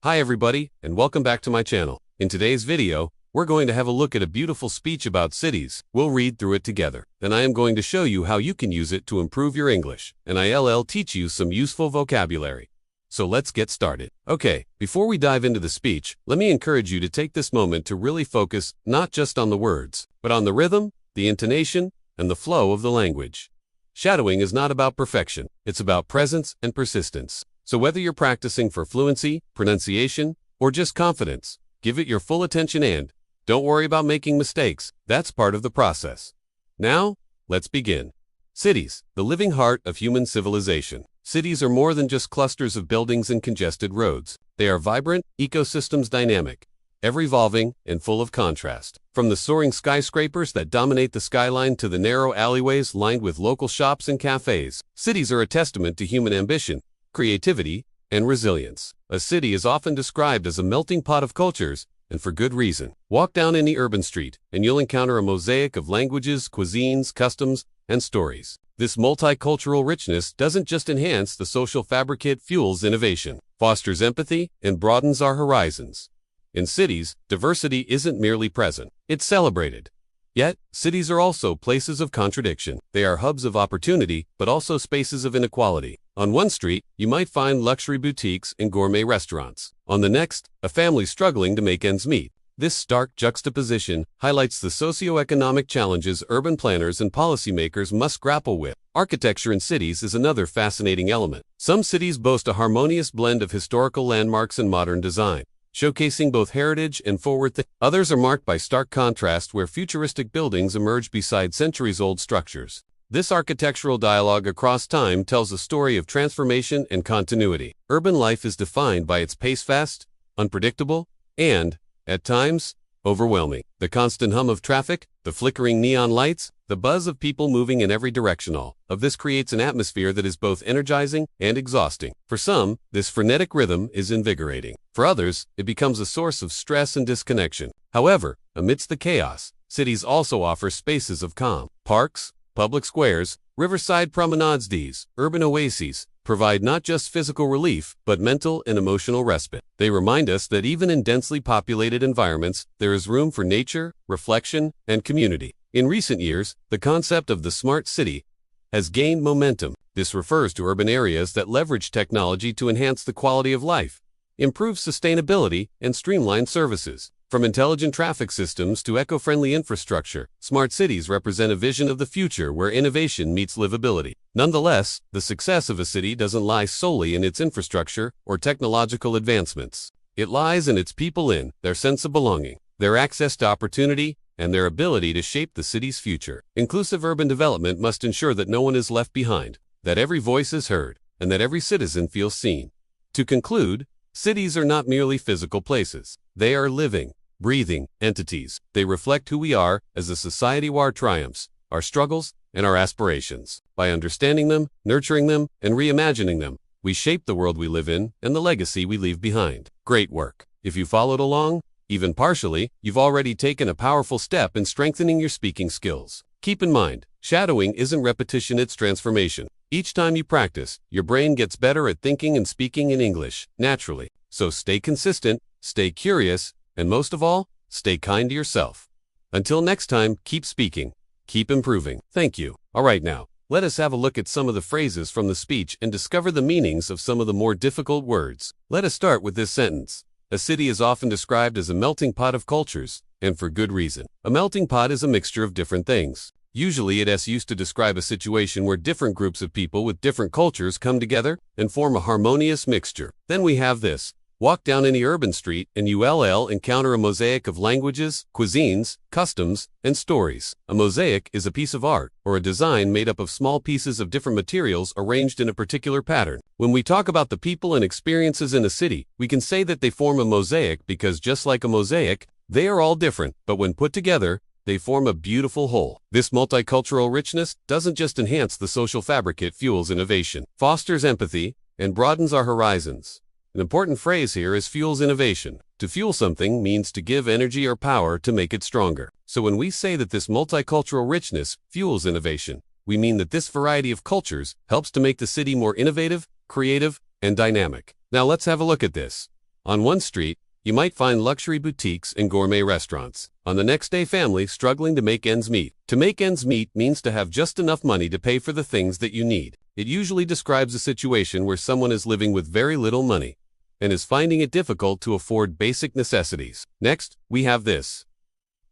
Hi everybody, and welcome back to my channel. In today's video, we're going to have a look at a beautiful speech about cities. We'll read through it together. Then I am going to show you how you can use it to improve your English, and I'll teach you some useful vocabulary. So let's get started. Okay, before we dive into the speech, let me encourage you to take this moment to really focus not just on the words, but on the rhythm, the intonation, and the flow of the language. Shadowing is not about perfection, it's about presence and persistence. So whether you're practicing for fluency, pronunciation, or just confidence, give it your full attention and don't worry about making mistakes. That's part of the process. Now, let's begin. Cities, the living heart of human civilization. Cities are more than just clusters of buildings and congested roads. They are vibrant, ecosystems dynamic, ever-evolving, and full of contrast. From the soaring skyscrapers that dominate the skyline to the narrow alleyways lined with local shops and cafes, cities are a testament to human ambition, creativity, and resilience. A city is often described as a melting pot of cultures, and for good reason. Walk down any urban street, and you'll encounter a mosaic of languages, cuisines, customs, and stories. This multicultural richness doesn't just enhance the social fabric, it fuels innovation, fosters empathy, and broadens our horizons. In cities, diversity isn't merely present, it's celebrated. Yet, cities are also places of contradiction. They are hubs of opportunity, but also spaces of inequality. On one street, you might find luxury boutiques and gourmet restaurants. On the next, a family struggling to make ends meet. This stark juxtaposition highlights the socioeconomic challenges urban planners and policymakers must grapple with. Architecture in cities is another fascinating element. Some cities boast a harmonious blend of historical landmarks and modern design, showcasing both heritage and forward thinking. Others are marked by stark contrast where futuristic buildings emerge beside centuries-old structures. This architectural dialogue across time tells a story of transformation and continuity. Urban life is defined by its pace, fast, unpredictable, and, at times, overwhelming. The constant hum of traffic, the flickering neon lights, the buzz of people moving in every direction, all of this creates an atmosphere that is both energizing and exhausting. For some, this frenetic rhythm is invigorating. For others, it becomes a source of stress and disconnection. However, amidst the chaos, cities also offer spaces of calm. Parks, public squares, riverside promenades, these urban oases provide not just physical relief, but mental and emotional respite. They remind us that even in densely populated environments, there is room for nature, reflection, and community. In recent years, the concept of the smart city has gained momentum. This refers to urban areas that leverage technology to enhance the quality of life, improve sustainability, and streamline services. From intelligent traffic systems to eco-friendly infrastructure, smart cities represent a vision of the future where innovation meets livability. Nonetheless, the success of a city doesn't lie solely in its infrastructure or technological advancements. It lies in its people, in their sense of belonging, their access to opportunity, and their ability to shape the city's future. Inclusive urban development must ensure that no one is left behind, that every voice is heard, and that every citizen feels seen. To conclude, cities are not merely physical places. They are living, breathing entities. They reflect who we are as a society, our triumphs, our struggles, and our aspirations. By understanding them, nurturing them, and reimagining them, we shape the world we live in and the legacy we leave behind. Great work. If you followed along, even partially, you've already taken a powerful step in strengthening your speaking skills. Keep in mind, shadowing isn't repetition, it's transformation. Each time you practice, your brain gets better at thinking and speaking in English naturally. So stay consistent, stay curious, and most of all, stay kind to yourself. Until next time, keep speaking, keep improving. Thank you. All right, now, let us have a look at some of the phrases from the speech and discover the meanings of some of the more difficult words. Let us start with this sentence. A city is often described as a melting pot of cultures, and for good reason. A melting pot is a mixture of different things. Usually it is used to describe a situation where different groups of people with different cultures come together and form a harmonious mixture. Then we have this. Walk down any urban street and you'll encounter a mosaic of languages, cuisines, customs, and stories. A mosaic is a piece of art or a design made up of small pieces of different materials arranged in a particular pattern. When we talk about the people and experiences in a city, we can say that they form a mosaic because just like a mosaic, they are all different, but when put together, they form a beautiful whole. This multicultural richness doesn't just enhance the social fabric, it fuels innovation, fosters empathy, and broadens our horizons. An important phrase here is fuels innovation. To fuel something means to give energy or power to make it stronger. So when we say that this multicultural richness fuels innovation, we mean that this variety of cultures helps to make the city more innovative, creative, and dynamic. Now let's have a look at this. On one street, you might find luxury boutiques and gourmet restaurants. On the next day, family struggling to make ends meet. To make ends meet means to have just enough money to pay for the things that you need. It usually describes a situation where someone is living with very little money and is finding it difficult to afford basic necessities. Next, we have this.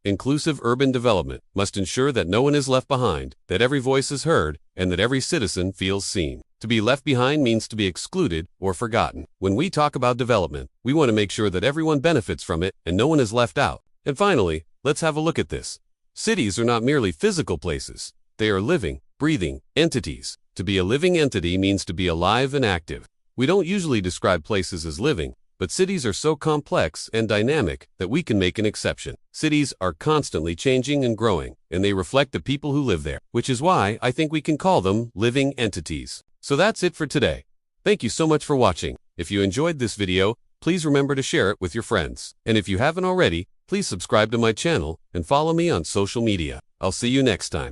Inclusive urban development must ensure that no one is left behind, that every voice is heard, and that every citizen feels seen. To be left behind means to be excluded or forgotten. When we talk about development, we want to make sure that everyone benefits from it and no one is left out. And finally, let's have a look at this. Cities are not merely physical places. They are living, breathing entities. To be a living entity means to be alive and active. We don't usually describe places as living, but cities are so complex and dynamic that we can make an exception. Cities are constantly changing and growing, and they reflect the people who live there, which is why I think we can call them living entities. So that's it for today. Thank you so much for watching. If you enjoyed this video, please remember to share it with your friends. And if you haven't already, please subscribe to my channel and follow me on social media. I'll see you next time.